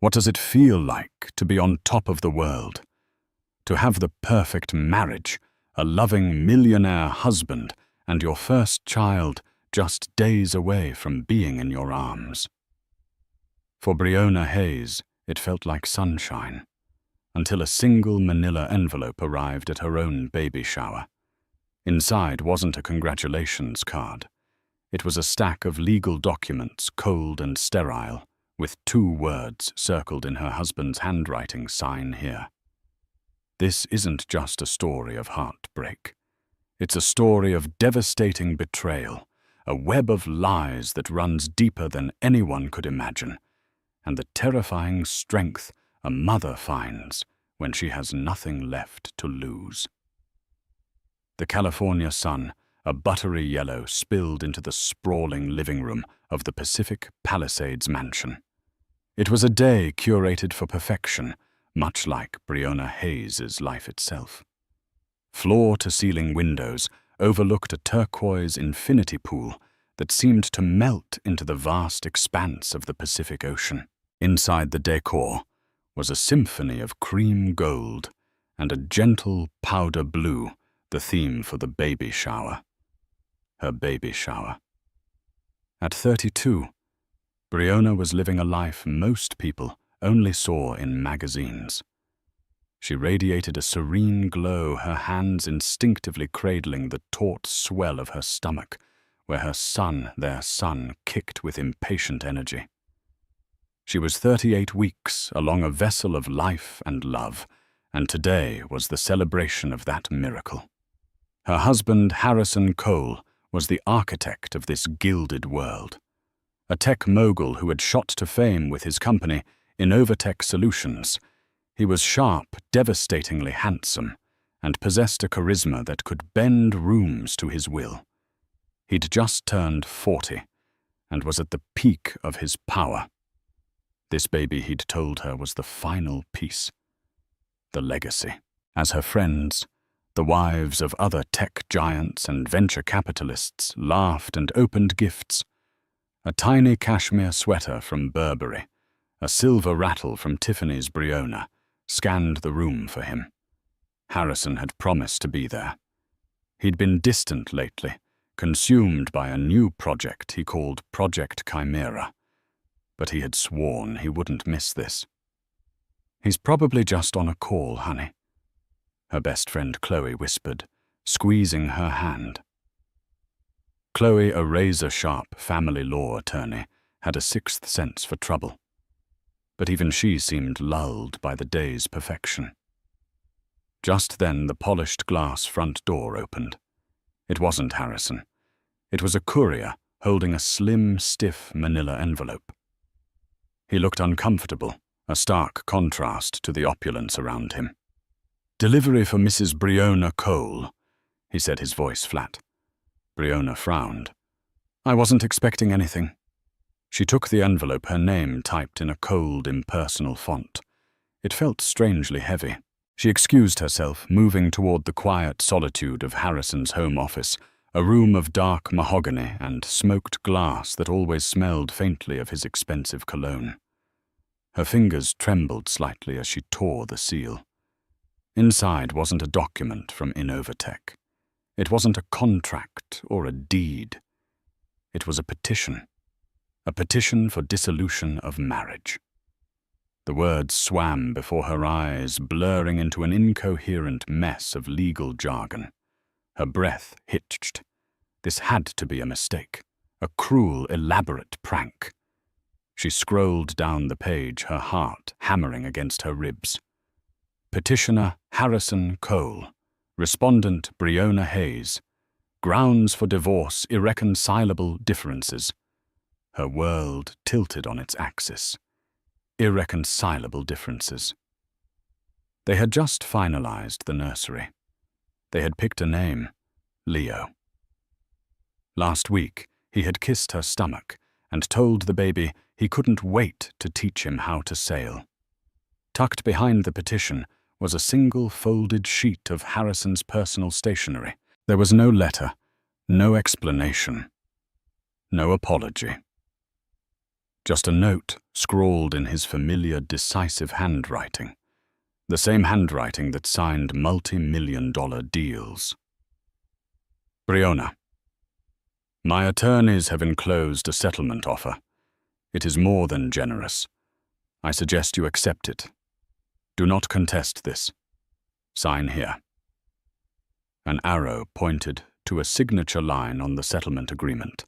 What does it feel like to be on top of the world? To have the perfect marriage, a loving millionaire husband, and your first child just days away from being in your arms. For Breonna Hayes, it felt like sunshine, until a single manila envelope arrived at her own baby shower. Inside wasn't a congratulations card. It was a stack of legal documents, cold and sterile, with 2 words circled in her husband's handwriting: "Sign here." This isn't just a story of heartbreak. It's a story of devastating betrayal, a web of lies that runs deeper than anyone could imagine, and the terrifying strength a mother finds when she has nothing left to lose. The California sun, a buttery yellow, spilled into the sprawling living room of the Pacific Palisades mansion. It was a day curated for perfection, much like Breonna Hayes' life itself. Floor-to-ceiling windows overlooked a turquoise infinity pool that seemed to melt into the vast expanse of the Pacific Ocean. Inside the decor was a symphony of cream gold and a gentle powder blue, the theme for the baby shower. Her baby shower. At 32, Breonna was living a life most people only saw in magazines. She radiated a serene glow, her hands instinctively cradling the taut swell of her stomach, where their son, kicked with impatient energy. She was 38 weeks along a vessel of life and love, and today was the celebration of that miracle. Her husband, Harrison Cole, was the architect of this gilded world. A tech mogul who had shot to fame with his company, Innovatech Solutions. He was sharp, devastatingly handsome, and possessed a charisma that could bend rooms to his will. He'd just turned 40, and was at the peak of his power. This baby, he'd told her, was the final piece. The legacy. As her friends, the wives of other tech giants and venture capitalists, laughed and opened gifts, a tiny cashmere sweater from Burberry, a silver rattle from Tiffany's Breonna, scanned the room for him. Harrison had promised to be there. He'd been distant lately, consumed by a new project he called Project Chimera, but he had sworn he wouldn't miss this. "He's probably just on a call, honey," her best friend Chloe whispered, squeezing her hand. Chloe, a razor-sharp family law attorney, had a sixth sense for trouble. But even she seemed lulled by the day's perfection. Just then the polished glass front door opened. It wasn't Harrison. It was a courier holding a slim, stiff manila envelope. He looked uncomfortable, a stark contrast to the opulence around him. "Delivery for Mrs. Breonna Cole," he said, his voice flat. Breonna frowned. "I wasn't expecting anything." She took the envelope, her name typed in a cold, impersonal font. It felt strangely heavy. She excused herself, moving toward the quiet solitude of Harrison's home office, a room of dark mahogany and smoked glass that always smelled faintly of his expensive cologne. Her fingers trembled slightly as she tore the seal. Inside wasn't a document from Innovatech. It wasn't a contract or a deed. It was a petition for dissolution of marriage. The words swam before her eyes, blurring into an incoherent mess of legal jargon. Her breath hitched. This had to be a mistake, a cruel, elaborate prank. She scrolled down the page, her heart hammering against her ribs. Petitioner Harrison Cole. Respondent Breonna Hayes. Grounds for divorce, irreconcilable differences. Her world tilted on its axis. Irreconcilable differences. They had just finalized the nursery. They had picked a name, Leo. Last week, he had kissed her stomach and told the baby he couldn't wait to teach him how to sail. Tucked behind the petition was a single folded sheet of Harrison's personal stationery. There was no letter, no explanation, no apology. Just a note scrawled in his familiar, decisive handwriting, the same handwriting that signed multi-million-dollar deals. Briona, my attorneys have enclosed a settlement offer. It is more than generous. I suggest you accept it. Do not contest this. Sign here. An arrow pointed to a signature line on the settlement agreement,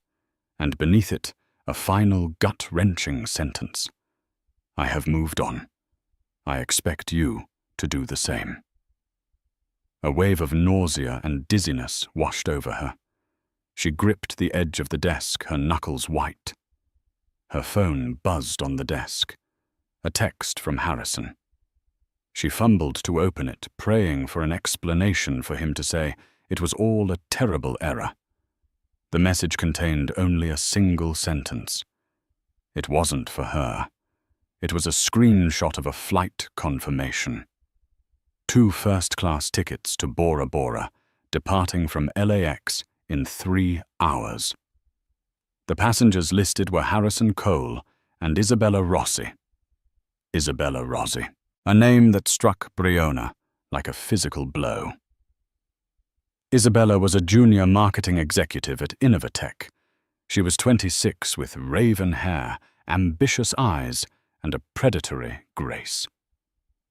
and beneath it, a final gut-wrenching sentence. I have moved on. I expect you to do the same. A wave of nausea and dizziness washed over her. She gripped the edge of the desk, her knuckles white. Her phone buzzed on the desk. A text from Harrison. She fumbled to open it, praying for an explanation for him to say it was all a terrible error. The message contained only a single sentence. It wasn't for her. It was a screenshot of a flight confirmation. 2 first-class tickets to Bora Bora, departing from LAX in 3 hours. The passengers listed were Harrison Cole and Isabella Rossi. Isabella Rossi, a name that struck Briona like a physical blow. Isabella was a junior marketing executive at Innovatech. She was 26 with raven hair, ambitious eyes, and a predatory grace.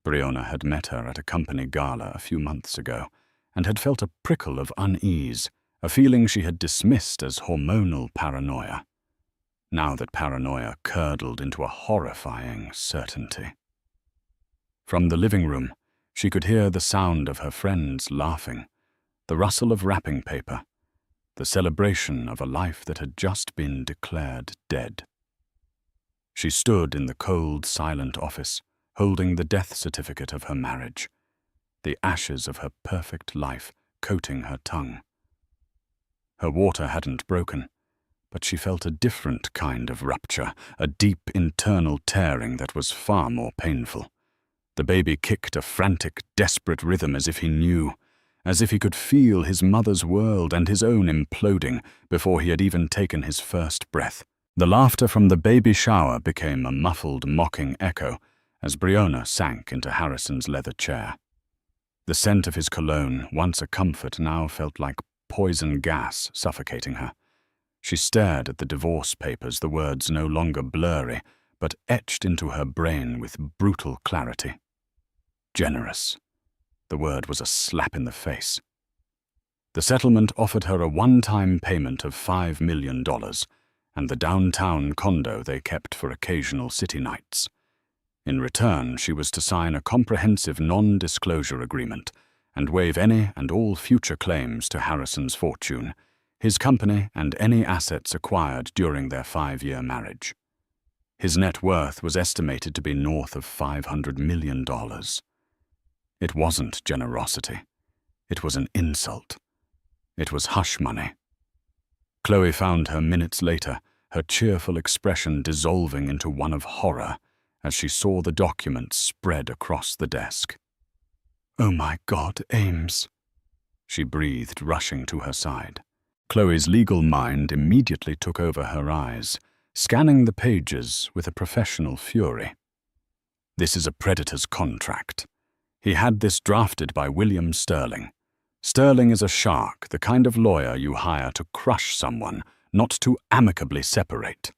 Briona had met her at a company gala a few months ago and had felt a prickle of unease, a feeling she had dismissed as hormonal paranoia. Now that paranoia curdled into a horrifying certainty. From the living room, she could hear the sound of her friends laughing, the rustle of wrapping paper, the celebration of a life that had just been declared dead. She stood in the cold, silent office, holding the death certificate of her marriage, the ashes of her perfect life coating her tongue. Her water hadn't broken, but she felt a different kind of rupture, a deep internal tearing that was far more painful. The baby kicked a frantic, desperate rhythm as if he knew, as if he could feel his mother's world and his own imploding before he had even taken his first breath. The laughter from the baby shower became a muffled, mocking echo as Briona sank into Harrison's leather chair. The scent of his cologne, once a comfort, now felt like poison gas suffocating her. She stared at the divorce papers, the words no longer blurry, but etched into her brain with brutal clarity. Generous. The word was a slap in the face. The settlement offered her a one-time payment of $5 million and the downtown condo they kept for occasional city nights. In return, she was to sign a comprehensive non-disclosure agreement and waive any and all future claims to Harrison's fortune, his company, and any assets acquired during their 5-year marriage. His net worth was estimated to be north of $500 million. It wasn't generosity. It was an insult. It was hush money. Chloe found her minutes later, her cheerful expression dissolving into one of horror as she saw the documents spread across the desk. "Oh my God, Ames," she breathed, rushing to her side. Chloe's legal mind immediately took over her eyes, scanning the pages with a professional fury. This is a predator's contract. He had this drafted by William Sterling. Sterling is a shark, the kind of lawyer you hire to crush someone, not to amicably separate.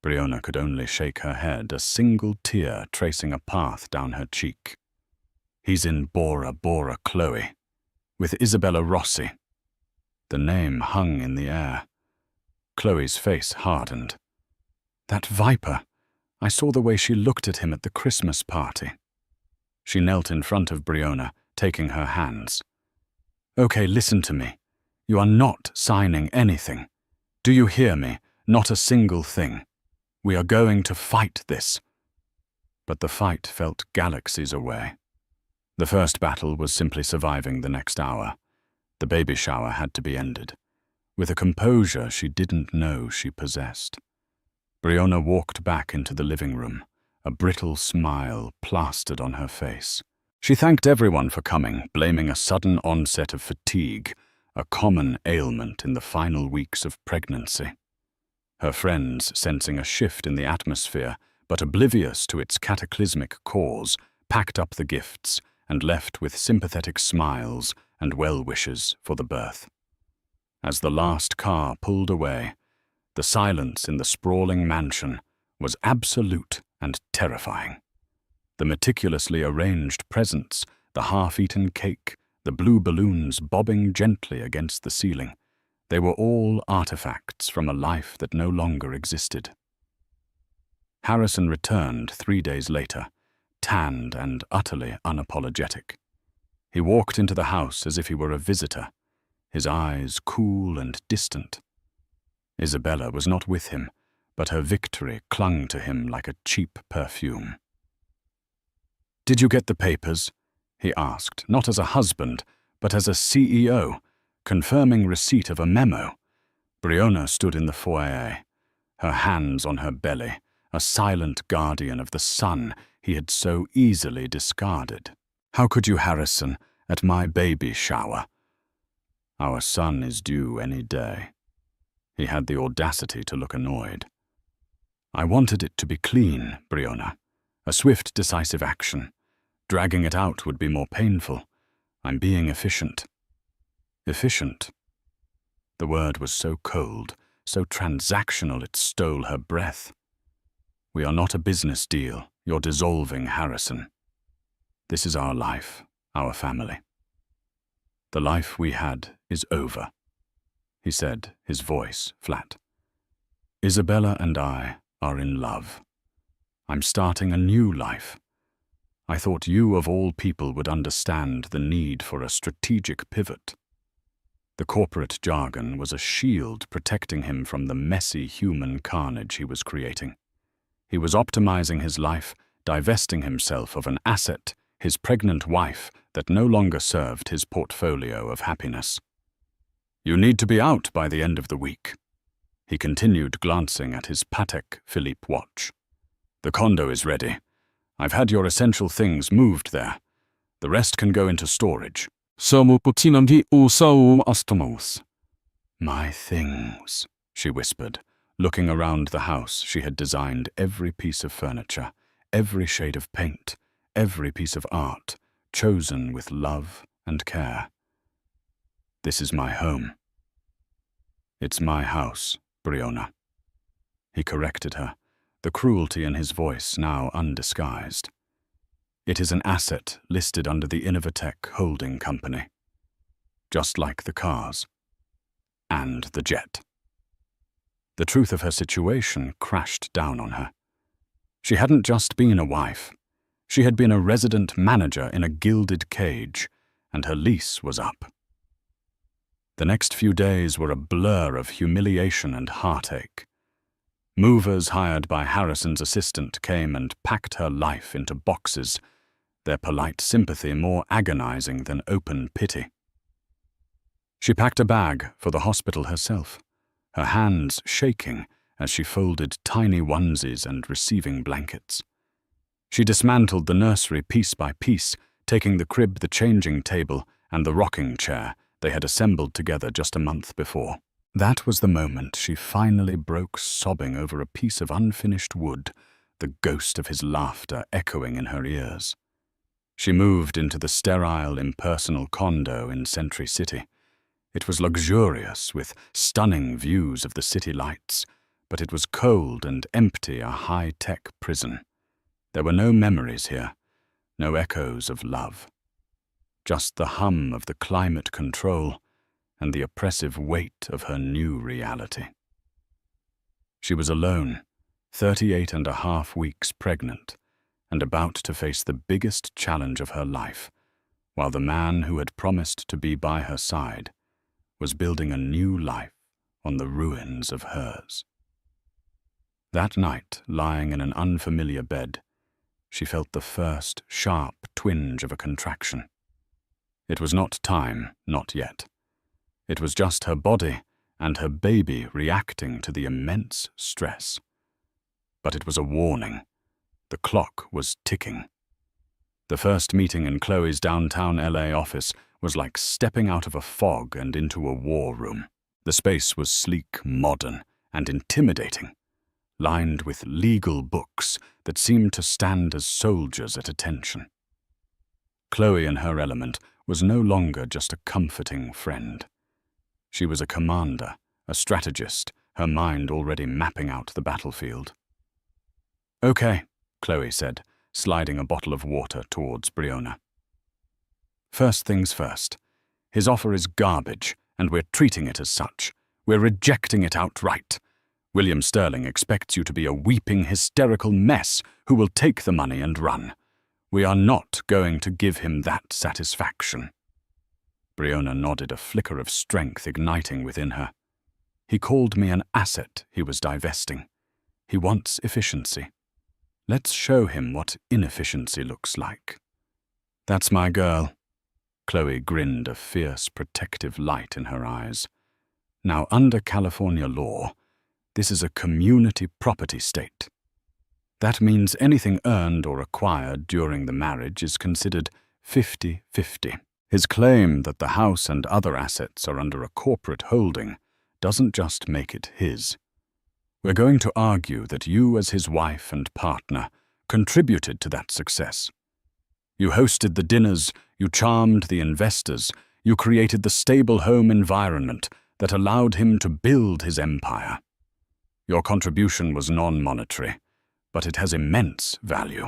Briona could only shake her head, a single tear tracing a path down her cheek. He's in Bora Bora, Chloe, with Isabella Rossi. The name hung in the air. Chloe's face hardened. That viper. I saw the way she looked at him at the Christmas party. She knelt in front of Briona, taking her hands. Okay, listen to me. You are not signing anything. Do you hear me? Not a single thing. We are going to fight this. But the fight felt galaxies away. The first battle was simply surviving the next hour. The baby shower had to be ended, with a composure she didn't know she possessed. Briona walked back into the living room, a brittle smile plastered on her face. She thanked everyone for coming, blaming a sudden onset of fatigue, a common ailment in the final weeks of pregnancy. Her friends, sensing a shift in the atmosphere, but oblivious to its cataclysmic cause, packed up the gifts and left with sympathetic smiles and well-wishes for the birth. As the last car pulled away, the silence in the sprawling mansion was absolute and terrifying. The meticulously arranged presents, the half-eaten cake, the blue balloons bobbing gently against the ceiling, they were all artifacts from a life that no longer existed. Harrison returned 3 days later, tanned and utterly unapologetic. He walked into the house as if he were a visitor, his eyes cool and distant. Isabella was not with him, but her victory clung to him like a cheap perfume. "Did you get the papers?" he asked, not as a husband, but as a CEO, confirming receipt of a memo. Briona stood in the foyer, her hands on her belly, a silent guardian of the son he had so easily discarded. "How could you, Harrison, at my baby shower?" "Our son is due any day." He had the audacity to look annoyed. "I wanted it to be clean, Briona. A swift, decisive action. Dragging it out would be more painful. I'm being efficient." Efficient? The word was so cold, so transactional it stole her breath. "We are not a business deal. You're dissolving, Harrison. This is our life, our family. The life we had is over," he said, his voice flat. "Isabella and I are in love. I'm starting a new life. I thought you of all people would understand the need for a strategic pivot." The corporate jargon was a shield protecting him from the messy human carnage he was creating. He was optimizing his life, divesting himself of an asset, his pregnant wife, that no longer served his portfolio of happiness. "You need to be out by the end of the week," he continued, glancing at his Patek Philippe watch. "The condo is ready. I've had your essential things moved there. The rest can go into storage." "My things," she whispered, looking around the house. She had designed every piece of furniture, every shade of paint, every piece of art, chosen with love and care. "This is my home." "It's my house, Briona." He corrected her, the cruelty in his voice now undisguised. "It is an asset listed under the Innovatech Holding Company. Just like the cars. And the jet." The truth of her situation crashed down on her. She hadn't just been a wife. She had been a resident manager in a gilded cage, and her lease was up. The next few days were a blur of humiliation and heartache. Movers hired by Harrison's assistant came and packed her life into boxes, their polite sympathy more agonizing than open pity. She packed a bag for the hospital herself, her hands shaking as she folded tiny onesies and receiving blankets. She dismantled the nursery piece by piece, taking the crib, the changing table, and the rocking chair they had assembled together just a month before. That was the moment she finally broke, sobbing over a piece of unfinished wood, the ghost of his laughter echoing in her ears. She moved into the sterile, impersonal condo in Century City. It was luxurious, with stunning views of the city lights, but it was cold and empty, a high-tech prison. There were no memories here, no echoes of love. Just the hum of the climate control and the oppressive weight of her new reality. She was alone, 38.5 weeks pregnant, and about to face the biggest challenge of her life, while the man who had promised to be by her side was building a new life on the ruins of hers. That night, lying in an unfamiliar bed, she felt the first sharp twinge of a contraction. It was not time, not yet. It was just her body and her baby reacting to the immense stress. But it was a warning. The clock was ticking. The first meeting in Chloe's downtown LA office was like stepping out of a fog and into a war room. The space was sleek, modern, and intimidating, lined with legal books that seemed to stand as soldiers at attention. Chloe in her element was no longer just a comforting friend. She was a commander, a strategist, her mind already mapping out the battlefield. "Okay," Chloe said, sliding a bottle of water towards Briona. "First things first. His offer is garbage, and we're treating it as such. We're rejecting it outright. William Sterling expects you to be a weeping, hysterical mess who will take the money and run. We are not going to give him that satisfaction." Briona nodded, a flicker of strength igniting within her. "He called me an asset he was divesting. He wants efficiency. Let's show him what inefficiency looks like." "That's my girl." Chloe grinned, a fierce, protective light in her eyes. "Now, under California law, this is a community property state. That means anything earned or acquired during the marriage is considered 50-50. His claim that the house and other assets are under a corporate holding doesn't just make it his. We're going to argue that you, as his wife and partner, contributed to that success. You hosted the dinners, you charmed the investors, you created the stable home environment that allowed him to build his empire. Your contribution was non-monetary, but it has immense value."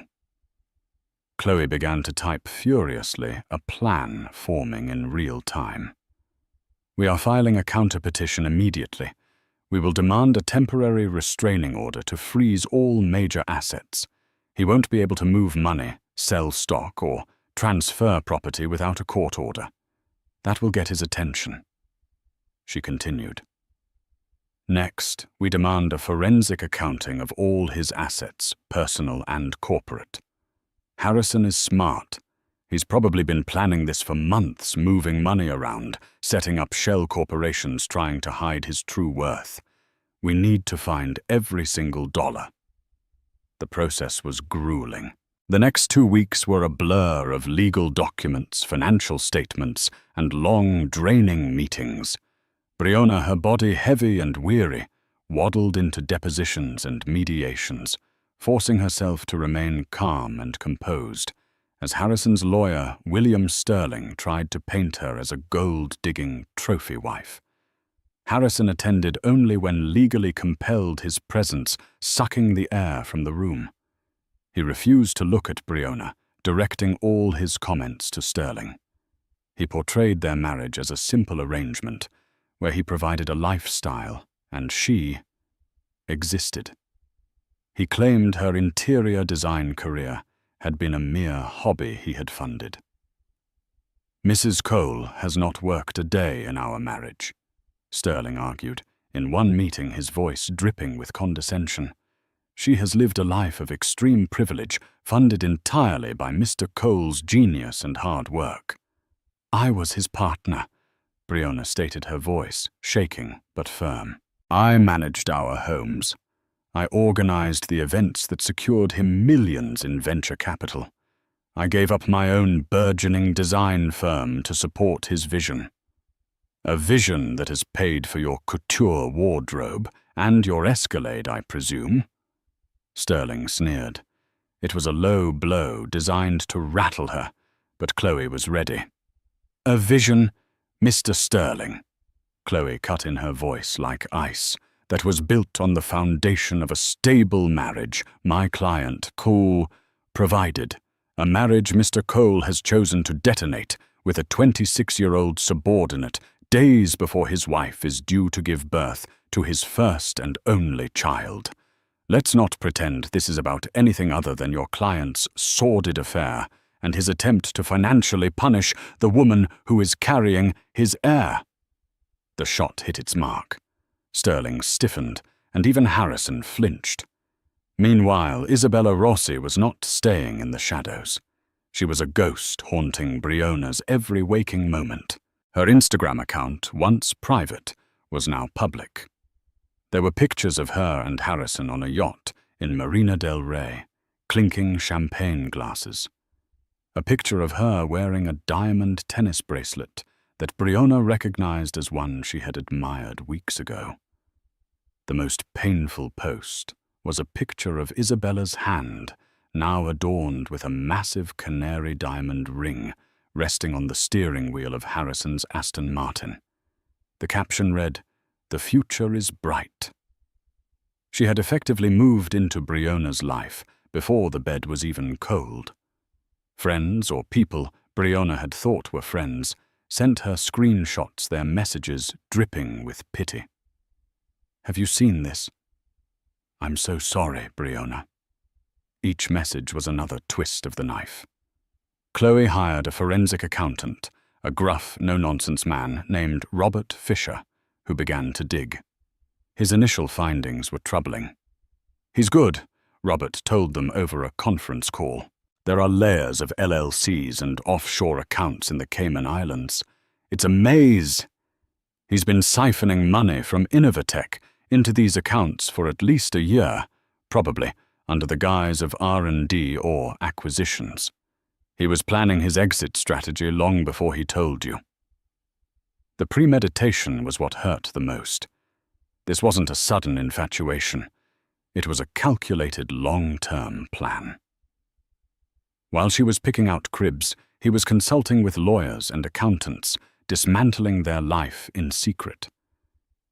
Chloe began to type furiously, a plan forming in real time. "We are filing a counter-petition immediately. We will demand a temporary restraining order to freeze all major assets. He won't be able to move money, sell stock, or transfer property without a court order. That will get his attention." She continued. "Next, we demand a forensic accounting of all his assets, personal and corporate. Harrison is smart. He's probably been planning this for months, moving money around, setting up shell corporations trying to hide his true worth. We need to find every single dollar." The process was grueling. The next 2 weeks were a blur of legal documents, financial statements, and long, draining meetings. Briona, her body heavy and weary, waddled into depositions and mediations, forcing herself to remain calm and composed, as Harrison's lawyer, William Sterling, tried to paint her as a gold-digging trophy wife. Harrison attended only when legally compelled, his presence sucking the air from the room. He refused to look at Briona, directing all his comments to Sterling. He portrayed their marriage as a simple arrangement, where he provided a lifestyle, and she existed. He claimed her interior design career had been a mere hobby he had funded. "Mrs. Cole has not worked a day in our marriage," Sterling argued, in one meeting his voice dripping with condescension. "She has lived a life of extreme privilege, funded entirely by Mr. Cole's genius and hard work." "I was his partner," Briona stated, her voice shaking but firm. "I managed our homes. I organized the events that secured him millions in venture capital. I gave up my own burgeoning design firm to support his vision. A vision that has paid for your couture wardrobe and your Escalade, I presume." Sterling sneered. It was a low blow designed to rattle her, but Chloe was ready. "A vision, Mr. Sterling," Chloe cut in, her voice like ice, "that was built on the foundation of a stable marriage my client, Cole, provided. A marriage Mr. Cole has chosen to detonate with a 26-year-old subordinate days before his wife is due to give birth to his first and only child. Let's not pretend this is about anything other than your client's sordid affair and his attempt to financially punish the woman who is carrying his heir." The shot hit its mark. Sterling stiffened, and even Harrison flinched. Meanwhile, Isabella Rossi was not staying in the shadows. She was a ghost haunting Briona's every waking moment. Her Instagram account, once private, was now public. There were pictures of her and Harrison on a yacht in Marina del Rey, clinking champagne glasses. A picture of her wearing a diamond tennis bracelet that Briona recognized as one she had admired weeks ago. The most painful post was a picture of Isabella's hand, now adorned with a massive canary diamond ring resting on the steering wheel of Harrison's Aston Martin. The caption read, "The future is bright." She had effectively moved into Briona's life before the bed was even cold. Friends, or people Briona had thought were friends, sent her screenshots, their messages dripping with pity. "Have you seen this? I'm so sorry, Briona." Each message was another twist of the knife. Chloe hired a forensic accountant, a gruff, no-nonsense man named Robert Fisher, who began to dig. His initial findings were troubling. "He's good," Robert told them over a conference call. "There are layers of LLCs and offshore accounts in the Cayman Islands. It's a maze. He's been siphoning money from Innovatech into these accounts for at least a year, probably under the guise of R&D or acquisitions. He was planning his exit strategy long before he told you." The premeditation was what hurt the most. This wasn't a sudden infatuation. It was a calculated long-term plan. While she was picking out cribs, he was consulting with lawyers and accountants, dismantling their life in secret.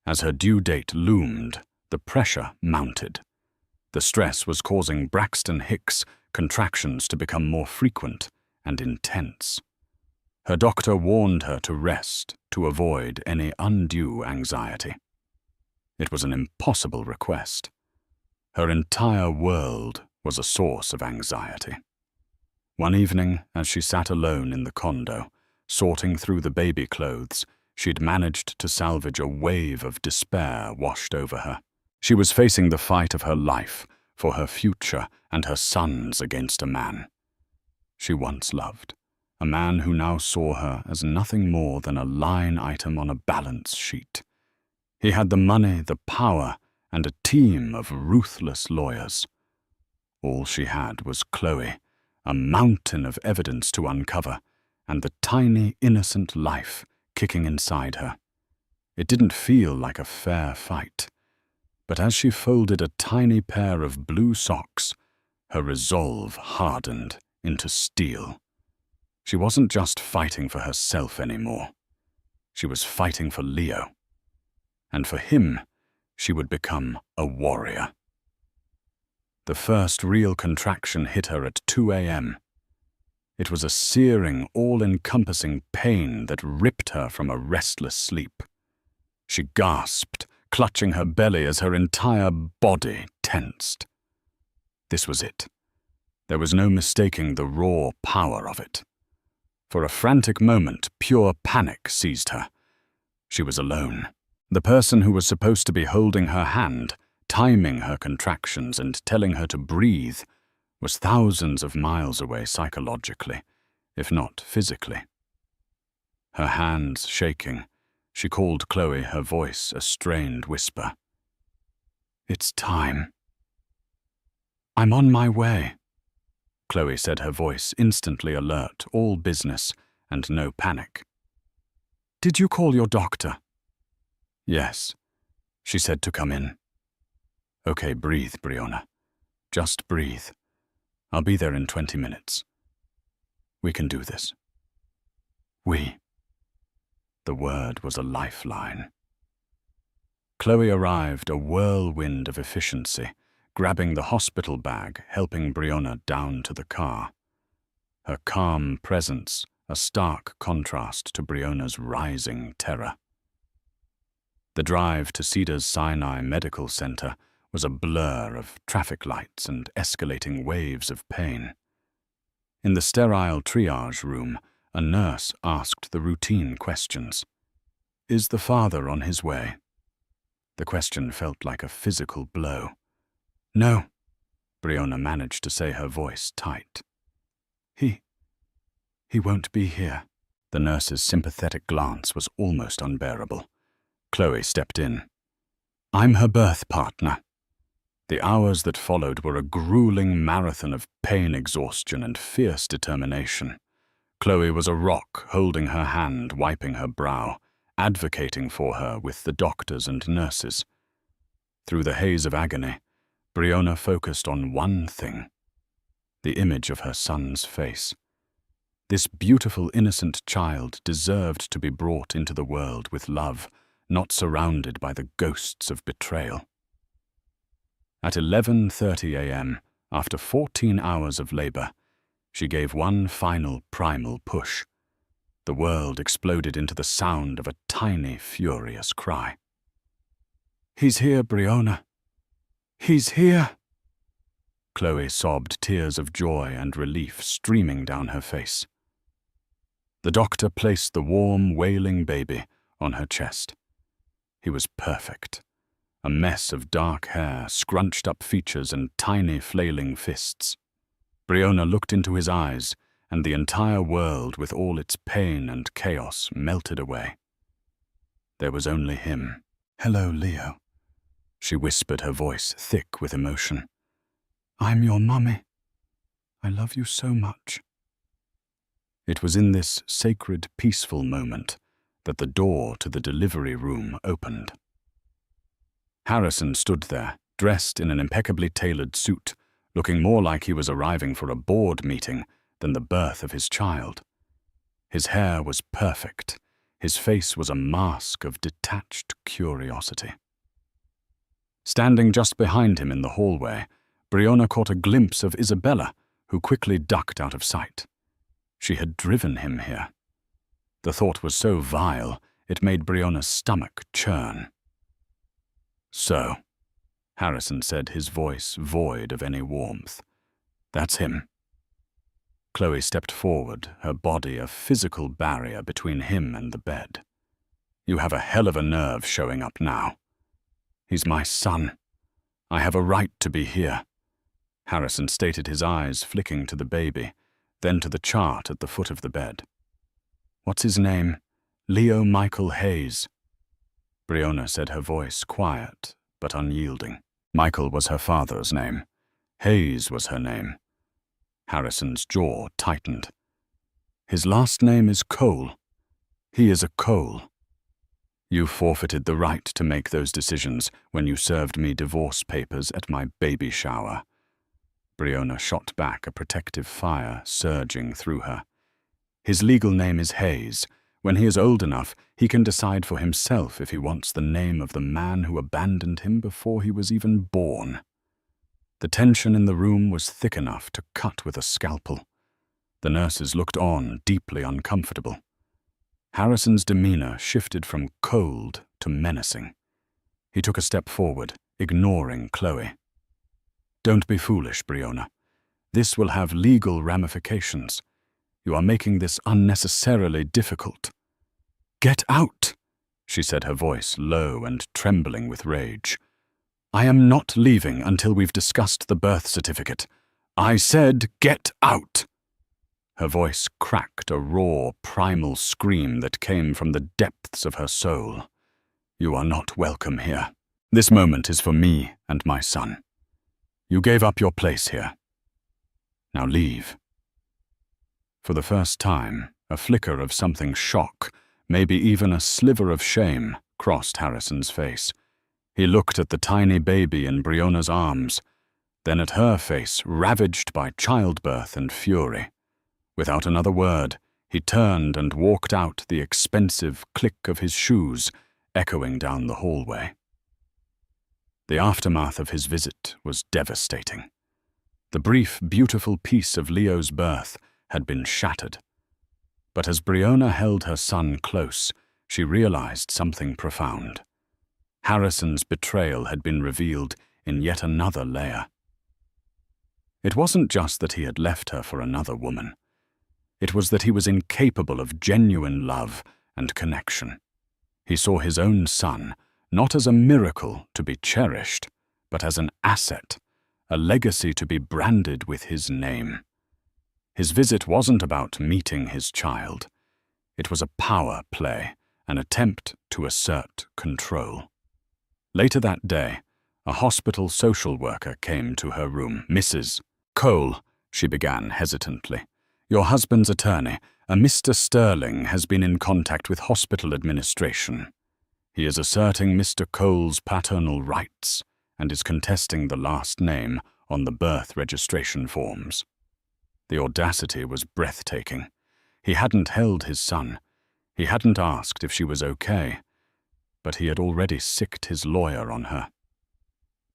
As her due date loomed, the pressure mounted. The stress was causing Braxton Hicks' contractions to become more frequent and intense. Her doctor warned her to rest to avoid any undue anxiety. It was an impossible request. Her entire world was a source of anxiety. One evening, as she sat alone in the condo, sorting through the baby clothes, she'd managed to salvage a wave of despair washed over her. She was facing the fight of her life for her future and her sons against a man she once loved, a man who now saw her as nothing more than a line item on a balance sheet. He had the money, the power, and a team of ruthless lawyers. All she had was Chloe, a mountain of evidence to uncover, and the tiny, innocent life kicking inside her. It didn't feel like a fair fight. But as she folded a tiny pair of blue socks, her resolve hardened into steel. She wasn't just fighting for herself anymore. She was fighting for Leo. And for him, she would become a warrior. The first real contraction hit her at 2 a.m. It was a searing, all-encompassing pain that ripped her from a restless sleep. She gasped, clutching her belly as her entire body tensed. This was it. There was no mistaking the raw power of it. For a frantic moment, pure panic seized her. She was alone. The person who was supposed to be holding her hand, timing her contractions and telling her to breathe, was thousands of miles away psychologically, if not physically. Her hands shaking, she called Chloe, her voice a strained whisper. "It's time." "I'm on my way," Chloe said, her voice instantly alert, all business and no panic. "Did you call your doctor?" "Yes," she said to come in. "Okay, breathe, Briona. Just breathe. I'll be there in 20 minutes. We can do this." "We." The word was a lifeline. Chloe arrived, a whirlwind of efficiency, grabbing the hospital bag, helping Briona down to the car. Her calm presence, a stark contrast to Briona's rising terror. The drive to Cedars-Sinai Medical Center was a blur of traffic lights and escalating waves of pain. In the sterile triage room, a nurse asked the routine questions. "Is the father on his way?" The question felt like a physical blow. "No," Briona managed to say, her voice tight. He won't be here." The nurse's sympathetic glance was almost unbearable. Chloe stepped in. "I'm her birth partner." The hours that followed were a grueling marathon of pain exhaustion and fierce determination. Chloe was a rock, holding her hand, wiping her brow, advocating for her with the doctors and nurses. Through the haze of agony, Briona focused on one thing: the image of her son's face. This beautiful, innocent child deserved to be brought into the world with love, not surrounded by the ghosts of betrayal. At 11:30 a.m., after 14 hours of labor, she gave one final primal push. The world exploded into the sound of a tiny, furious cry. "He's here, Briona. He's here!" Chloe sobbed, tears of joy and relief streaming down her face. The doctor placed the warm, wailing baby on her chest. He was perfect. A mess of dark hair, scrunched-up features, and tiny, flailing fists. Briona looked into his eyes, and the entire world, with all its pain and chaos, melted away. There was only him. "Hello, Leo," she whispered, her voice thick with emotion. "I'm your mummy. I love you so much." It was in this sacred, peaceful moment that the door to the delivery room opened. Harrison stood there, dressed in an impeccably tailored suit, looking more like he was arriving for a board meeting than the birth of his child. His hair was perfect. His face was a mask of detached curiosity. Standing just behind him in the hallway, Briona caught a glimpse of Isabella, who quickly ducked out of sight. She had driven him here. The thought was so vile, it made Briona's stomach churn. "So," Harrison said, his voice void of any warmth. "That's him." Chloe stepped forward, her body a physical barrier between him and the bed. "You have a hell of a nerve showing up now." "He's my son. I have a right to be here," Harrison stated, his eyes flicking to the baby, then to the chart at the foot of the bed. "What's his name?" "Leo Michael Hayes." Briona said, her voice quiet but unyielding. Michael was her father's name. Hayes was her name. Harrison's jaw tightened. "His last name is Cole. He is a Cole. You forfeited the right to make those decisions when you served me divorce papers at my baby shower." Briona shot back, a protective fire surging through her. "His legal name is Hayes. When he is old enough, he can decide for himself if he wants the name of the man who abandoned him before he was even born." The tension in the room was thick enough to cut with a scalpel. The nurses looked on, deeply uncomfortable. Harrison's demeanor shifted from cold to menacing. He took a step forward, ignoring Chloe. "Don't be foolish, Briona. This will have legal ramifications. You are making this unnecessarily difficult." "Get out," she said, her voice low and trembling with rage. "I am not leaving until we've discussed the birth certificate. I said get out." Her voice cracked, a raw, primal scream that came from the depths of her soul. "You are not welcome here. This moment is for me and my son. You gave up your place here. Now leave." For the first time, a flicker of something shock, maybe even a sliver of shame, crossed Harrison's face. He looked at the tiny baby in Briona's arms, then at her face ravaged by childbirth and fury. Without another word, he turned and walked out, the expensive click of his shoes echoing down the hallway. The aftermath of his visit was devastating. The brief, beautiful peace of Leo's birth had been shattered. But as Briona held her son close, she realized something profound. Harrison's betrayal had been revealed in yet another layer. It wasn't just that he had left her for another woman. It was that he was incapable of genuine love and connection. He saw his own son not as a miracle to be cherished, but as an asset, a legacy to be branded with his name. His visit wasn't about meeting his child. It was a power play, an attempt to assert control. Later that day, a hospital social worker came to her room. "Mrs. Cole," she began hesitantly, "your husband's attorney, a Mr. Sterling, has been in contact with hospital administration. He is asserting Mr. Cole's paternal rights. and is contesting the last name on the birth registration forms. The audacity was breathtaking. He hadn't held his son. He hadn't asked if she was okay, but he had already sicked his lawyer on her.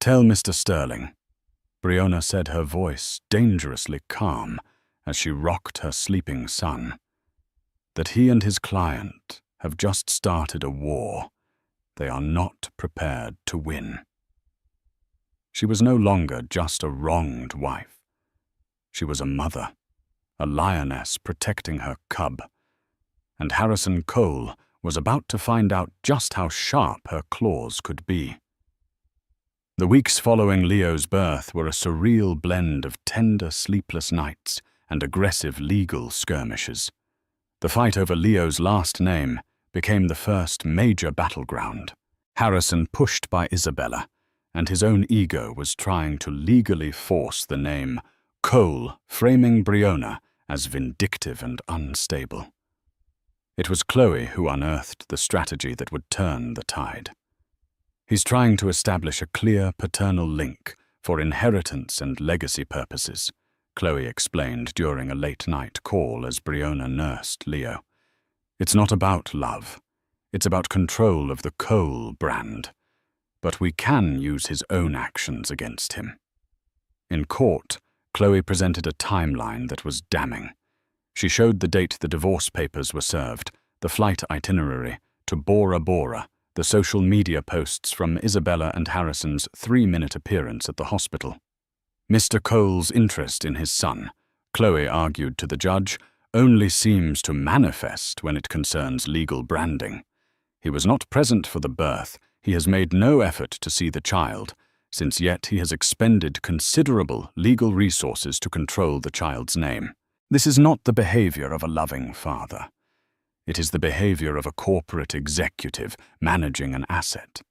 "Tell Mr. Sterling," Briona said, her voice dangerously calm as she rocked her sleeping son, "that he and his client have just started a war they are not prepared to win." She was no longer just a wronged wife. She was a mother, a lioness protecting her cub, and Harrison Cole was about to find out just how sharp her claws could be. The weeks following Leo's birth were a surreal blend of tender, sleepless nights and aggressive legal skirmishes. The fight over Leo's last name became the first major battleground. Harrison pushed by Isabella, and his own ego was trying to legally force the name Cole, framing Briona as vindictive and unstable. It was Chloe who unearthed the strategy that would turn the tide. "He's trying to establish a clear paternal link for inheritance and legacy purposes," Chloe explained during a late-night call as Briona nursed Leo. "It's not about love. It's about control of the Cole brand. But we can use his own actions against him." In court, Chloe presented a timeline that was damning. She showed the date the divorce papers were served, the flight itinerary to Bora Bora, the social media posts from Isabella and Harrison's 3-minute appearance at the hospital. Mr. Cole's interest in his son, Chloe argued to the judge, only seems to manifest when it concerns legal branding. He was not present for the birth. He has made no effort to see the child, since yet he has expended considerable legal resources to control the child's name. This is not the behavior of a loving father. It is the behavior of a corporate executive managing an asset.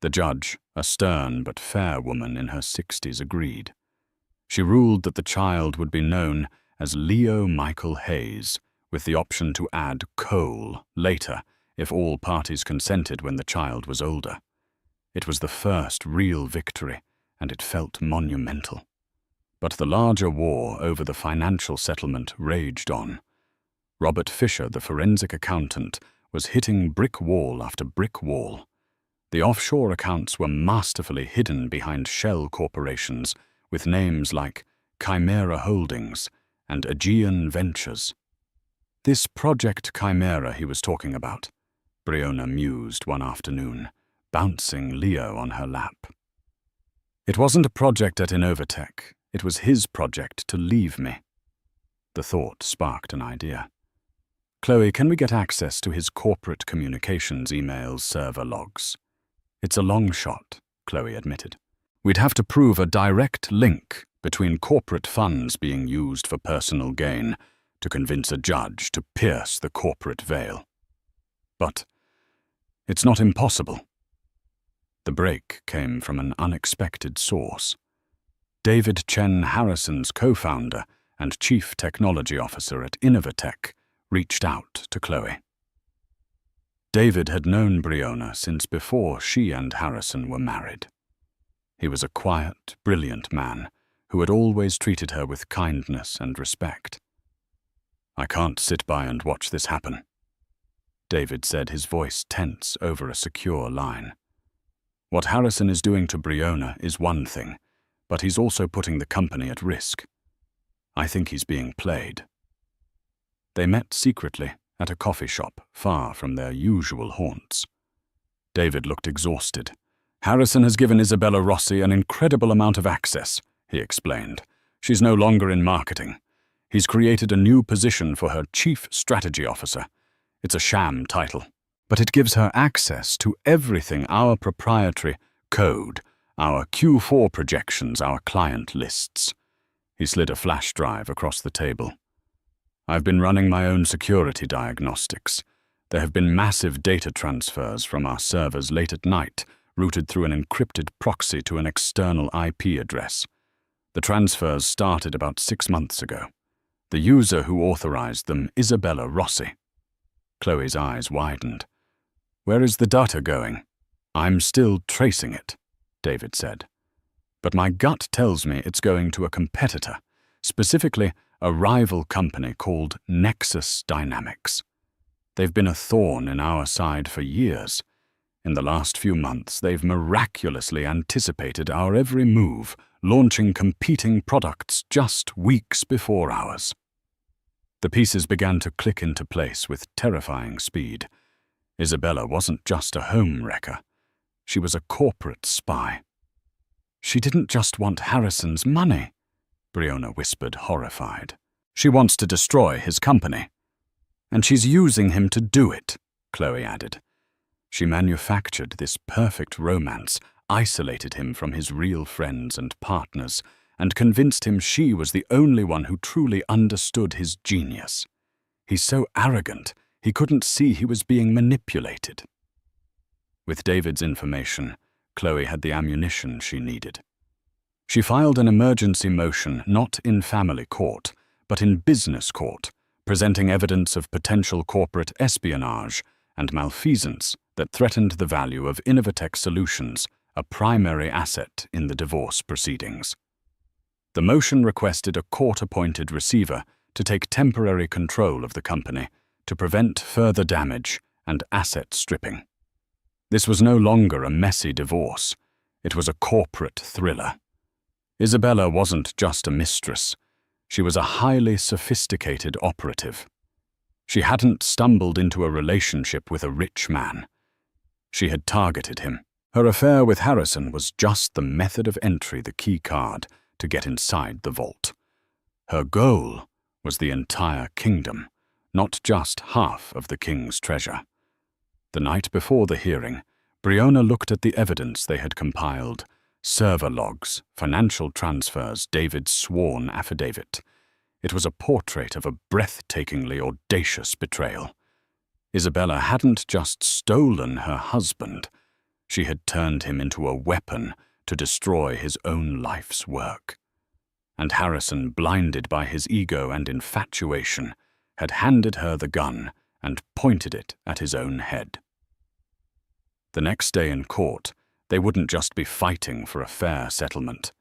The judge, a stern but fair woman in her 60s, agreed. She ruled that the child would be known as Leo Michael Hayes, with the option to add Cole later if all parties consented when the child was older. It was the first real victory, and it felt monumental. But the larger war over the financial settlement raged on. Robert Fisher, the forensic accountant, was hitting brick wall after brick wall. The offshore accounts were masterfully hidden behind shell corporations with names like Chimera Holdings and Aegean Ventures. "This Project Chimera he was talking about," Briona mused one afternoon, bouncing Leo on her lap. "It wasn't a project at Innovatech. It was his project to leave me." The thought sparked an idea. "Chloe, can we get access to his corporate communications emails server logs?" "It's a long shot," Chloe admitted. "We'd have to prove a direct link between corporate funds being used for personal gain to convince a judge to pierce the corporate veil. But it's not impossible." The break came from an unexpected source. David Chen Harrison's co-founder and chief technology officer at Innovatech reached out to Chloe. David had known Briona since before she and Harrison were married. He was a quiet, brilliant man who had always treated her with kindness and respect. "I can't sit by and watch this happen," David said, his voice tense over a secure line. "What Harrison is doing to Briona is one thing, but he's also putting the company at risk. I think he's being played." They met secretly at a coffee shop far from their usual haunts. David looked exhausted. "Harrison has given Isabella Rossi an incredible amount of access," he explained. "She's no longer in marketing. He's created a new position for her Chief Strategy Officer. It's a sham title, but it gives her access to everything our proprietary code, our Q4 projections, our client lists." He slid a flash drive across the table. "I've been running my own security diagnostics. There have been massive data transfers from our servers late at night, routed through an encrypted proxy to an external IP address. The transfers started about 6 months ago. The user who authorized them, Isabella Rossi." Chloe's eyes widened. "Where is the data going?" "I'm still tracing it," David said. "But my gut tells me it's going to a competitor, specifically a rival company called Nexus Dynamics. They've been a thorn in our side for years. In the last few months, they've miraculously anticipated our every move, launching competing products just weeks before ours." The pieces began to click into place with terrifying speed. Isabella wasn't just a home wrecker. She was a corporate spy. "She didn't just want Harrison's money," Briona whispered, horrified. "She wants to destroy his company. And she's using him to do it," Chloe added. "She manufactured this perfect romance, isolated him from his real friends and partners, and convinced him she was the only one who truly understood his genius. He's so arrogant, he couldn't see he was being manipulated." With David's information, Chloe had the ammunition she needed. She filed an emergency motion not in family court, but in business court, presenting evidence of potential corporate espionage and malfeasance that threatened the value of Innovatech Solutions, a primary asset in the divorce proceedings. The motion requested a court-appointed receiver to take temporary control of the company to prevent further damage and asset stripping. This was no longer a messy divorce. It was a corporate thriller. Isabella wasn't just a mistress. She was a highly sophisticated operative. She hadn't stumbled into a relationship with a rich man. She had targeted him. Her affair with Harrison was just the method of entry, the key card to get inside the vault. Her goal was the entire kingdom, not just half of the king's treasure. The night before the hearing, Briona looked at the evidence they had compiled: server logs, financial transfers, David's sworn affidavit. It was a portrait of a breathtakingly audacious betrayal. Isabella hadn't just stolen her husband. She had turned him into a weapon to destroy his own life's work. And Harrison, blinded by his ego and infatuation, had handed her the gun and pointed it at his own head. The next day in court, they wouldn't just be fighting for a fair settlement.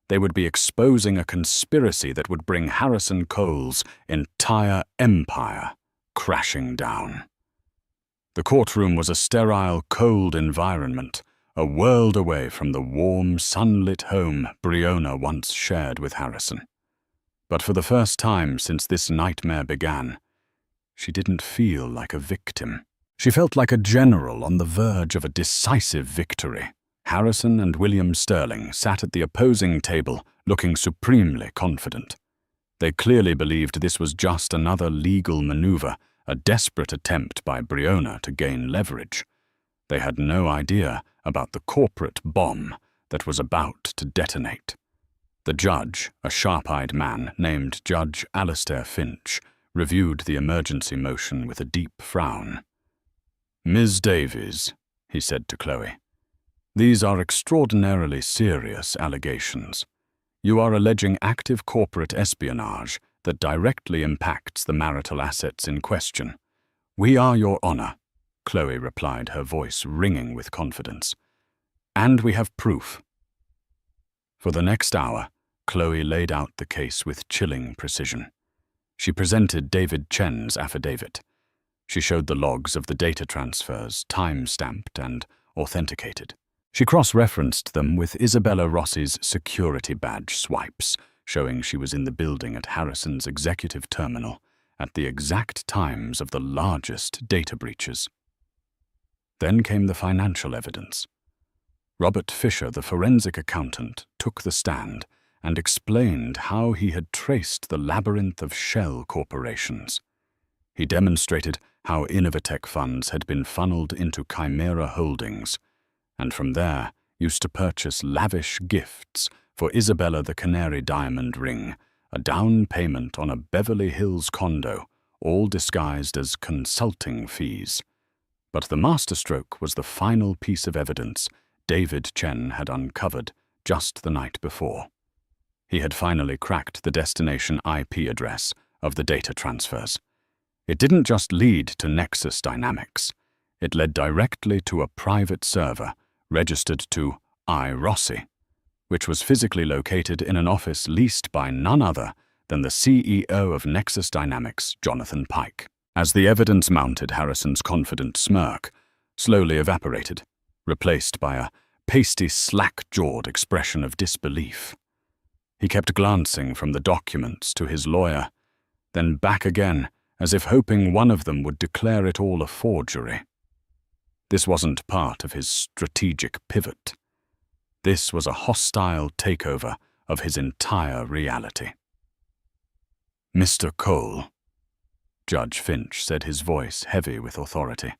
They would be exposing a conspiracy that would bring Harrison Cole's entire empire crashing down. The courtroom was a sterile, cold environment, a world away from the warm, sunlit home Briona once shared with Harrison. But for the first time since this nightmare began, she didn't feel like a victim. She felt like a general on the verge of a decisive victory. Harrison and William Sterling sat at the opposing table, looking supremely confident. They clearly believed this was just another legal maneuver, a desperate attempt by Briona to gain leverage. They had no idea about the corporate bomb that was about to detonate. The judge, a sharp-eyed man named Judge Alistair Finch, reviewed the emergency motion with a deep frown. "Ms. Davies," he said to Chloe, "these are extraordinarily serious allegations. You are alleging active corporate espionage that directly impacts the marital assets in question." "We are, Your Honor," Chloe replied, her voice ringing with confidence. "And we have proof." For the next hour, Chloe laid out the case with chilling precision. She presented David Chen's affidavit. She showed the logs of the data transfers, time-stamped and authenticated. She cross-referenced them with Isabella Rossi's security badge swipes, showing she was in the building at Harrison's executive terminal at the exact times of the largest data breaches. Then came the financial evidence. Robert Fisher, the forensic accountant, took the stand and explained how he had traced the labyrinth of shell corporations. He demonstrated how Innovatech funds had been funneled into Chimera Holdings, and from there used to purchase lavish gifts for Isabella the Canary diamond ring, a down payment on a Beverly Hills condo, all disguised as consulting fees. But the masterstroke was the final piece of evidence David Chen had uncovered just the night before. He had finally cracked the destination IP address of the data transfers. It didn't just lead to Nexus Dynamics. It led directly to a private server registered to Rossi, which was physically located in an office leased by none other than the CEO of Nexus Dynamics, Jonathan Pike. As the evidence mounted, Harrison's confident smirk slowly evaporated, replaced by a pasty, slack-jawed expression of disbelief. He kept glancing from the documents to his lawyer, then back again, as if hoping one of them would declare it all a forgery. This wasn't part of his strategic pivot. This was a hostile takeover of his entire reality. "Mr. Cole," Judge Finch said, his voice heavy with authority,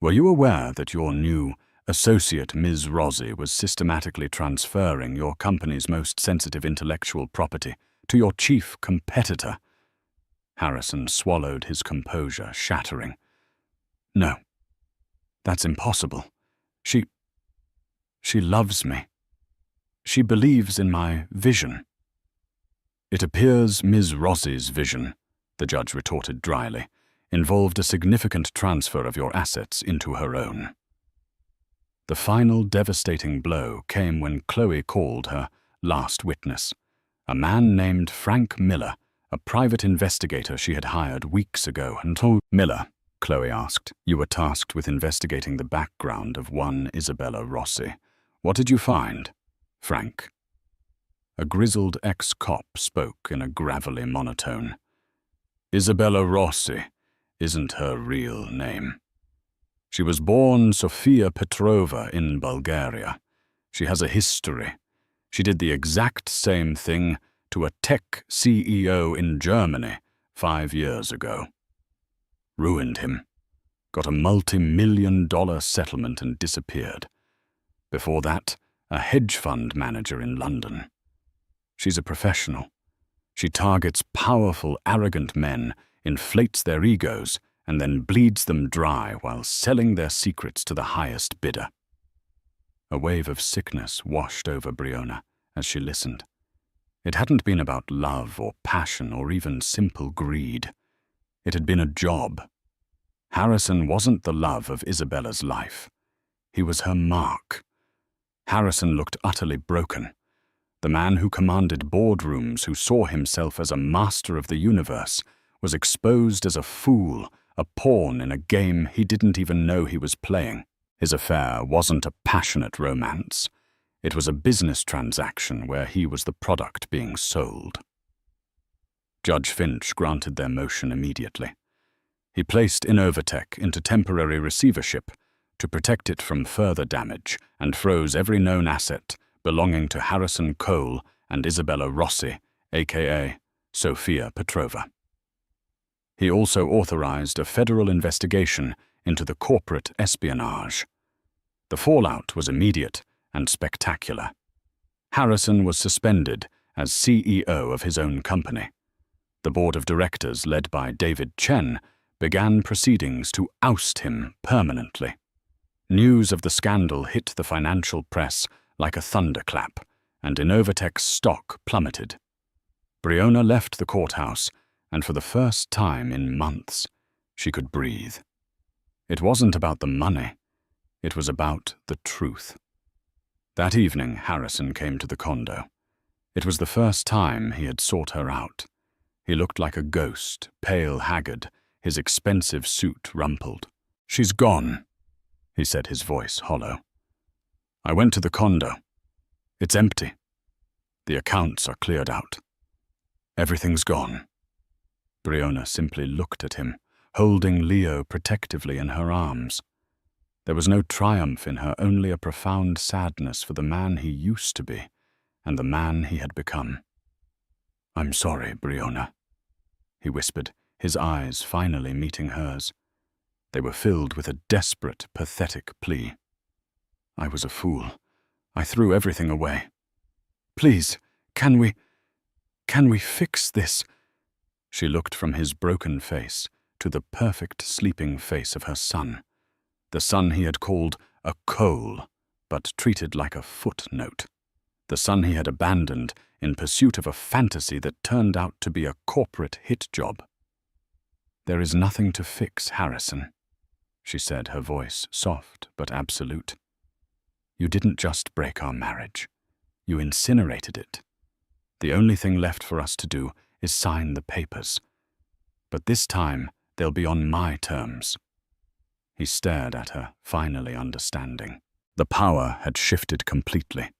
"were you aware that your new associate, Ms. Rossi, was systematically transferring your company's most sensitive intellectual property to your chief competitor?" Harrison swallowed his composure, shattering. "No. That's impossible. She loves me. She believes in my vision." "It appears Ms. Rossi's vision," the judge retorted dryly, "involved a significant transfer of your assets into her own." The final devastating blow came when Chloe called her last witness, a man named Frank Miller, a private investigator she had hired weeks ago, and told Miller, Chloe asked, "You were tasked with investigating the background of one Isabella Rossi. What did you find?" "Frank." A grizzled ex-cop spoke in a gravelly monotone. "Isabella Rossi isn't her real name. She was born Sofia Petrova in Bulgaria. She has a history. She did the exact same thing to a tech CEO in Germany 5 years ago. Ruined him. Got a multi-million-dollar settlement and disappeared. Before that, a hedge fund manager in London. She's a professional. She targets powerful, arrogant men, inflates their egos, and then bleeds them dry while selling their secrets to the highest bidder." A wave of sickness washed over Briona as she listened. It hadn't been about love or passion or even simple greed. It had been a job. Harrison wasn't the love of Isabella's life. He was her mark. Harrison looked utterly broken. The man who commanded boardrooms, who saw himself as a master of the universe, was exposed as a fool, a pawn in a game he didn't even know he was playing. His affair wasn't a passionate romance. It was a business transaction where he was the product being sold. Judge Finch granted their motion immediately. He placed Innovatech into temporary receivership to protect it from further damage and froze every known asset belonging to Harrison Cole and Isabella Rossi, aka Sofia Petrova. He also authorized a federal investigation into the corporate espionage. The fallout was immediate and spectacular. Harrison was suspended as CEO of his own company. The board of directors, led by David Chen, began proceedings to oust him permanently. News of the scandal hit the financial press like a thunderclap, and Innovatech's stock plummeted. Briona left the courthouse, and for the first time in months, she could breathe. It wasn't about the money. It was about the truth. That evening, Harrison came to the condo. It was the first time he had sought her out. He looked like a ghost, pale, haggard, his expensive suit rumpled. "She's gone," he said, his voice hollow. "I went to the condo. It's empty. The accounts are cleared out. Everything's gone." Briona simply looked at him, holding Leo protectively in her arms. There was no triumph in her, only a profound sadness for the man he used to be and the man he had become. "I'm sorry, Briona," he whispered, his eyes finally meeting hers. They were filled with a desperate, pathetic plea. "I was a fool. I threw everything away. Please, can we fix this?" She looked from his broken face to the perfect sleeping face of her son, the son he had called a Cole, but treated like a footnote, the son he had abandoned in pursuit of a fantasy that turned out to be a corporate hit job. "There is nothing to fix, Harrison," she said, her voice soft but absolute. You didn't just break our marriage. You incinerated it. The only thing left for us to do is sign the papers. But this time, they'll be on my terms." He stared at her, finally understanding. The power had shifted completely.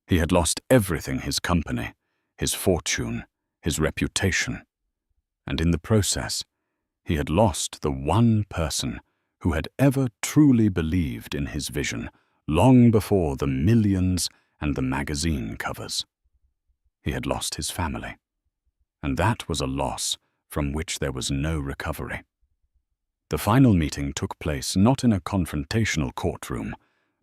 He had lost everything: his company, his fortune, his reputation. And in the process, he had lost the one person who had ever truly believed in his vision, long before the millions and the magazine covers. He had lost his family, and that was a loss from which there was no recovery. The final meeting took place not in a confrontational courtroom,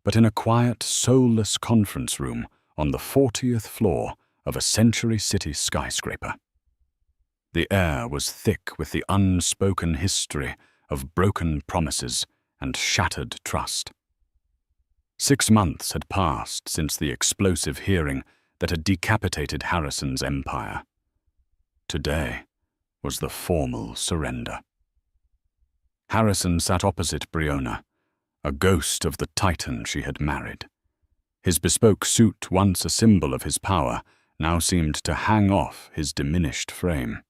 but in a quiet, soulless conference room on the 40th floor of a Century City skyscraper. The air was thick with the unspoken history of broken promises and shattered trust. 6 months had passed since the explosive hearing that had decapitated Harrison's empire. Today was the formal surrender. Harrison sat opposite Breonna, a ghost of the titan she had married. His bespoke suit, once a symbol of his power, now seemed to hang off his diminished frame.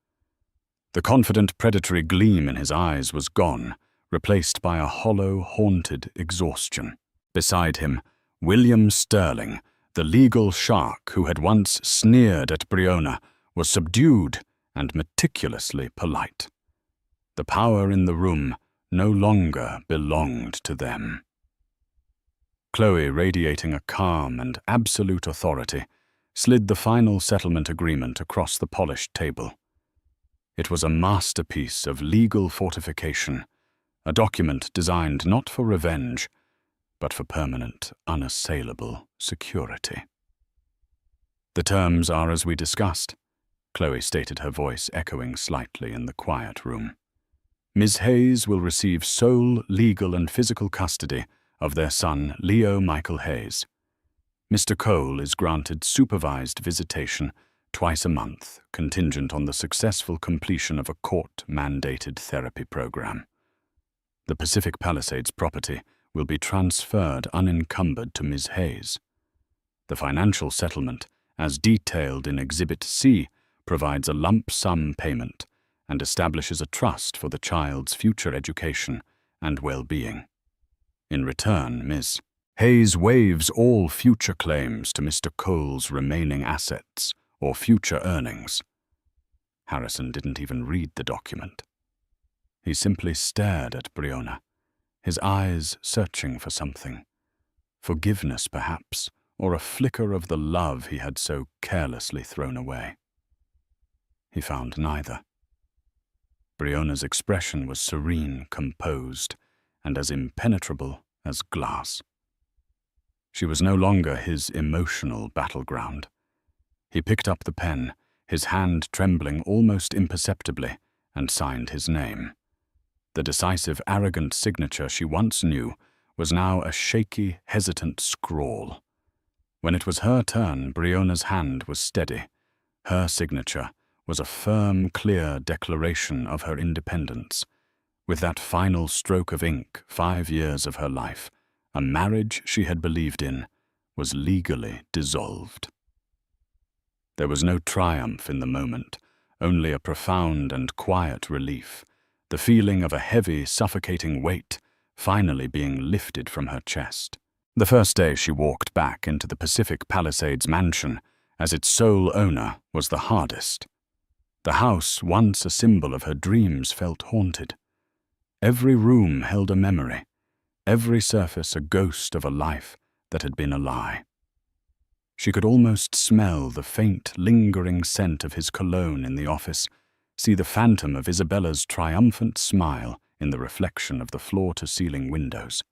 The confident, predatory gleam in his eyes was gone, replaced by a hollow, haunted exhaustion. Beside him, William Sterling, the legal shark who had once sneered at Breonna, was subdued and meticulously polite. The power in the room no longer belonged to them. Chloe, radiating a calm and absolute authority, slid the final settlement agreement across the polished table. It was a masterpiece of legal fortification, a document designed not for revenge, but for permanent, unassailable security. "The terms are as we discussed," Chloe stated, her voice echoing slightly in the quiet room. "Ms. Hayes will receive sole legal and physical custody of their son, Leo Michael Hayes. Mr. Cole is granted supervised visitation twice a month, contingent on the successful completion of a court-mandated therapy program. The Pacific Palisades property will be transferred unencumbered to Ms. Hayes. The financial settlement, as detailed in Exhibit C, provides a lump sum payment and establishes a trust for the child's future education and well-being. In return, Ms. Hayes waives all future claims to Mr. Cole's remaining assets or future earnings." Harrison didn't even read the document. He simply stared at Breonna, his eyes searching for something. Forgiveness, perhaps, or a flicker of the love he had so carelessly thrown away. He found neither. Breonna's expression was serene, composed, and as impenetrable as glass. She was no longer his emotional battleground. He picked up the pen, his hand trembling almost imperceptibly, and signed his name. The decisive, arrogant signature she once knew was now a shaky, hesitant scrawl. When it was her turn, Breonna's hand was steady. Her signature was a firm, clear declaration of her independence. With that final stroke of ink, 5 years of her life, a marriage she had believed in, was legally dissolved. There was no triumph in the moment, only a profound and quiet relief, the feeling of a heavy, suffocating weight finally being lifted from her chest. The first day she walked back into the Pacific Palisades mansion as its sole owner was the hardest. The house, once a symbol of her dreams, felt haunted. Every room held a memory, every surface a ghost of a life that had been a lie. She could almost smell the faint, lingering scent of his cologne in the office, see the phantom of Isabella's triumphant smile in the reflection of the floor-to-ceiling windows.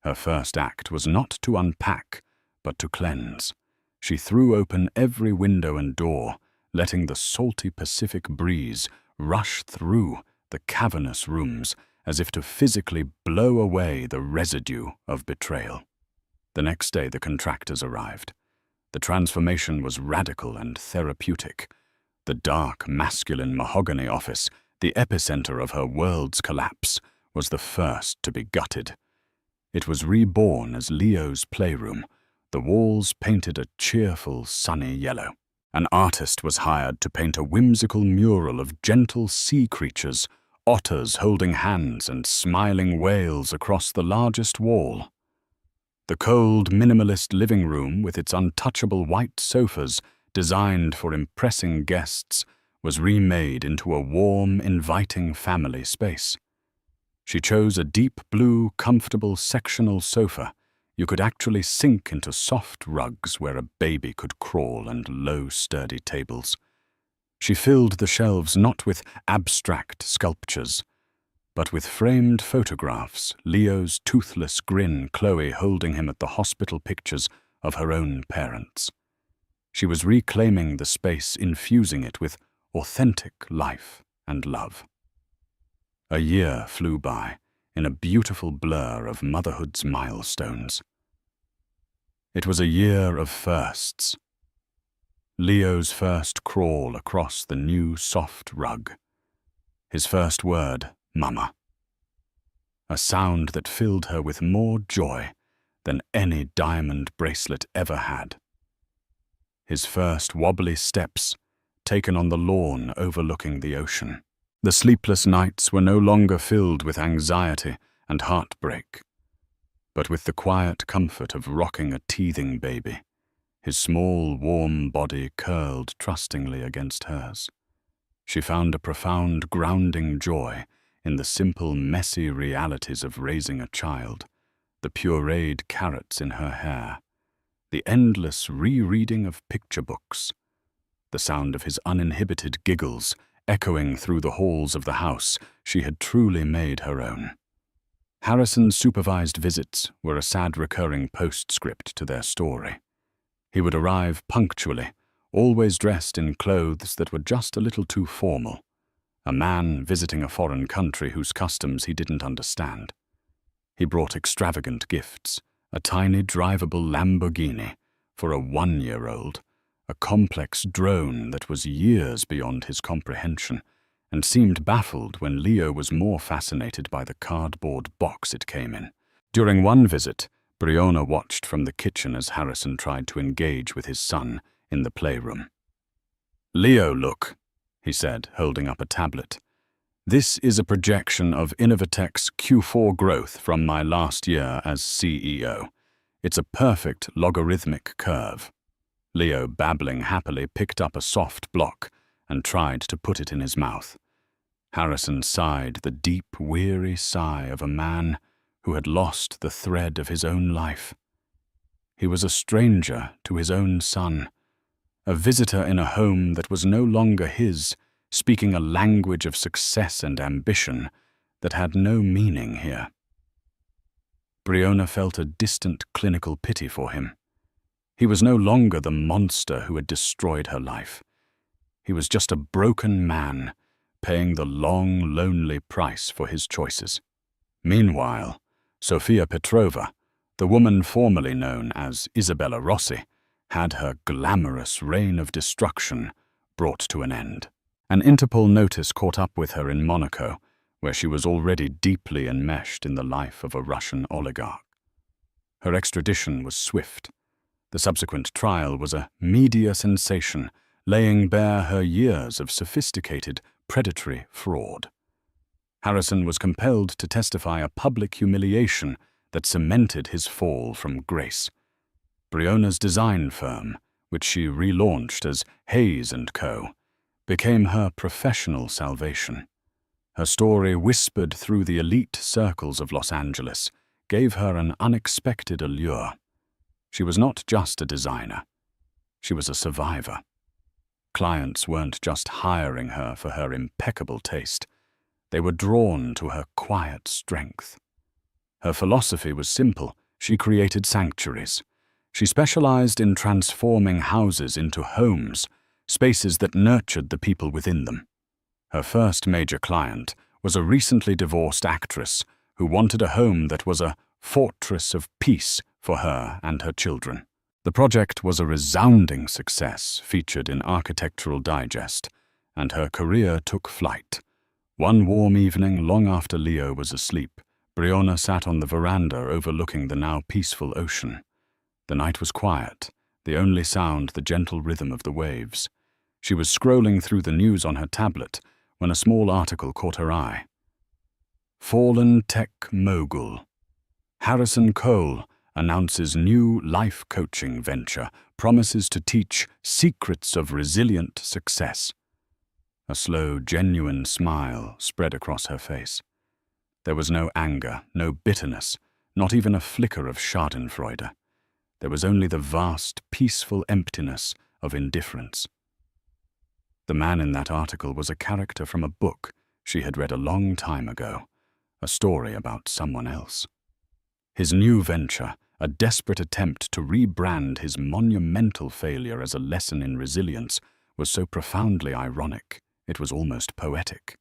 Her first act was not to unpack, but to cleanse. She threw open every window and door, letting the salty Pacific breeze rush through the cavernous rooms as if to physically blow away the residue of betrayal. The next day the contractors arrived. The transformation was radical and therapeutic. The dark, masculine mahogany office, the epicenter of her world's collapse, was the first to be gutted. It was reborn as Leo's playroom, the walls painted a cheerful, sunny yellow. An artist was hired to paint a whimsical mural of gentle sea creatures, otters holding hands and smiling whales across the largest wall. The cold, minimalist living room, with its untouchable white sofas designed for impressing guests, was remade into a warm, inviting family space. She chose a deep blue, comfortable sectional sofa. You could actually sink into soft rugs where a baby could crawl and low, sturdy tables. She filled the shelves not with abstract sculptures, but with framed photographs, Leo's toothless grin, Chloe holding him at the hospital pictures of her own parents. She was reclaiming the space, infusing it with authentic life and love. A year flew by in a beautiful blur of motherhood's milestones. It was a year of firsts. Leo's first crawl across the new soft rug. His first word, Mama. A sound that filled her with more joy than any diamond bracelet ever had. His first wobbly steps, taken on the lawn overlooking the ocean. The sleepless nights were no longer filled with anxiety and heartbreak, but with the quiet comfort of rocking a teething baby, his small, warm body curled trustingly against hers. She found a profound, grounding joy in the simple, messy realities of raising a child, the pureed carrots in her hair, the endless rereading of picture books, the sound of his uninhibited giggles echoing through the halls of the house she had truly made her own. Harrison's supervised visits were a sad recurring postscript to their story. He would arrive punctually, always dressed in clothes that were just a little too formal, a man visiting a foreign country whose customs he didn't understand. He brought extravagant gifts, a tiny drivable Lamborghini for a 1-year-old, a complex drone that was years beyond his comprehension, and seemed baffled when Leo was more fascinated by the cardboard box it came in. During one visit, Brianna watched from the kitchen as Harrison tried to engage with his son in the playroom. "Leo, look," he said, holding up a tablet. "This is a projection of Innovatech's Q4 growth from my last year as CEO. It's a perfect logarithmic curve." Leo, babbling happily, picked up a soft block and tried to put it in his mouth. Harrison sighed, the deep, weary sigh of a man who had lost the thread of his own life. He was a stranger to his own son, a visitor in a home that was no longer his, speaking a language of success and ambition that had no meaning here. Brianna felt a distant clinical pity for him. He was no longer the monster who had destroyed her life. He was just a broken man, paying the long, lonely price for his choices. Meanwhile, Sofia Petrova, the woman formerly known as Isabella Rossi, had her glamorous reign of destruction brought to an end. An Interpol notice caught up with her in Monaco, where she was already deeply enmeshed in the life of a Russian oligarch. Her extradition was swift. The subsequent trial was a media sensation, laying bare her years of sophisticated, predatory fraud. Harrison was compelled to testify a public humiliation that cemented his fall from grace. Brianna's design firm, which she relaunched as Hayes & Co., became her professional salvation. Her story, whispered through the elite circles of Los Angeles, gave her an unexpected allure. She was not just a designer. She was a survivor. Clients weren't just hiring her for her impeccable taste. They were drawn to her quiet strength. Her philosophy was simple. She created sanctuaries. She specialized in transforming houses into homes, spaces that nurtured the people within them. Her first major client was a recently divorced actress who wanted a home that was a fortress of peace for her and her children. The project was a resounding success, featured in Architectural Digest, and her career took flight. One warm evening, long after Leo was asleep, Brianna sat on the veranda overlooking the now peaceful ocean. The night was quiet, the only sound the gentle rhythm of the waves. She was scrolling through the news on her tablet when a small article caught her eye. Fallen tech mogul. Harrison Cole announces new life coaching venture, promises to teach secrets of resilient success. A slow, genuine smile spread across her face. There was no anger, no bitterness, not even a flicker of schadenfreude. There was only the vast, peaceful emptiness of indifference. The man in that article was a character from a book she had read a long time ago, a story about someone else. His new venture, a desperate attempt to rebrand his monumental failure as a lesson in resilience, was so profoundly ironic, it was almost poetic.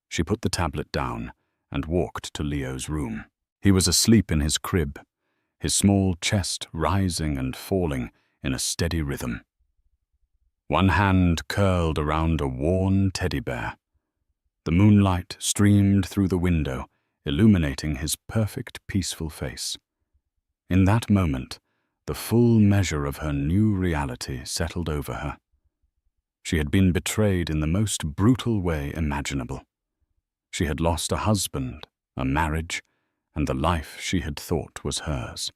She put the tablet down and walked to Leo's room. He was asleep in his crib, his small chest rising and falling in a steady rhythm. One hand curled around a worn teddy bear. The moonlight streamed through the window, illuminating his perfect, peaceful face. In that moment, the full measure of her new reality settled over her. She had been betrayed in the most brutal way imaginable. She had lost a husband, a marriage, and the life she had thought was hers.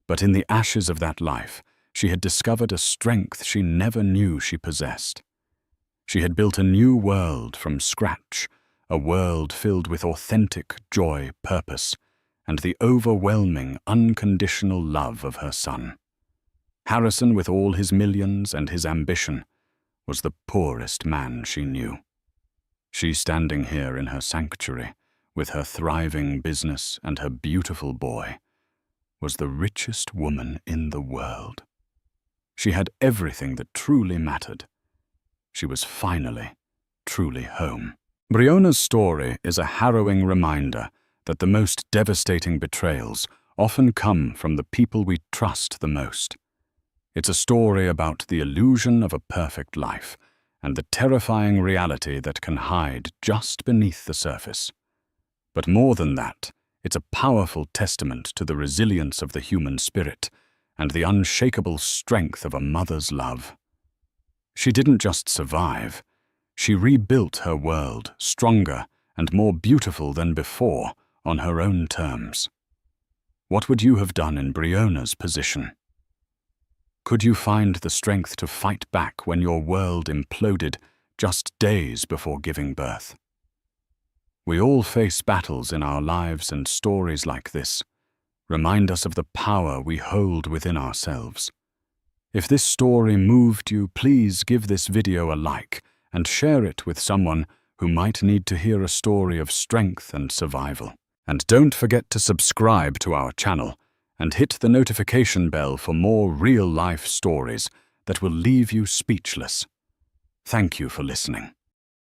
But in the ashes of that life, she had discovered a strength she never knew she possessed. She had built a new world from scratch, a world filled with authentic joy, purpose, and the overwhelming, unconditional love of her son. Harrison, with all his millions and his ambition, was the poorest man she knew. She standing here in her sanctuary, with her thriving business and her beautiful boy, was the richest woman in the world. She had everything that truly mattered. She was finally, truly home. Briona's story is a harrowing reminder that the most devastating betrayals often come from the people we trust the most. It's a story about the illusion of a perfect life and the terrifying reality that can hide just beneath the surface. But more than that, it's a powerful testament to the resilience of the human spirit and the unshakable strength of a mother's love. She didn't just survive. She rebuilt her world, stronger and more beautiful than before, on her own terms. What would you have done in Briona's position? Could you find the strength to fight back when your world imploded just days before giving birth? We all face battles in our lives, and stories like this remind us of the power we hold within ourselves. If this story moved you, please give this video a like and share it with someone who might need to hear a story of strength and survival. And don't forget to subscribe to our channel and hit the notification bell for more real-life stories that will leave you speechless. Thank you for listening.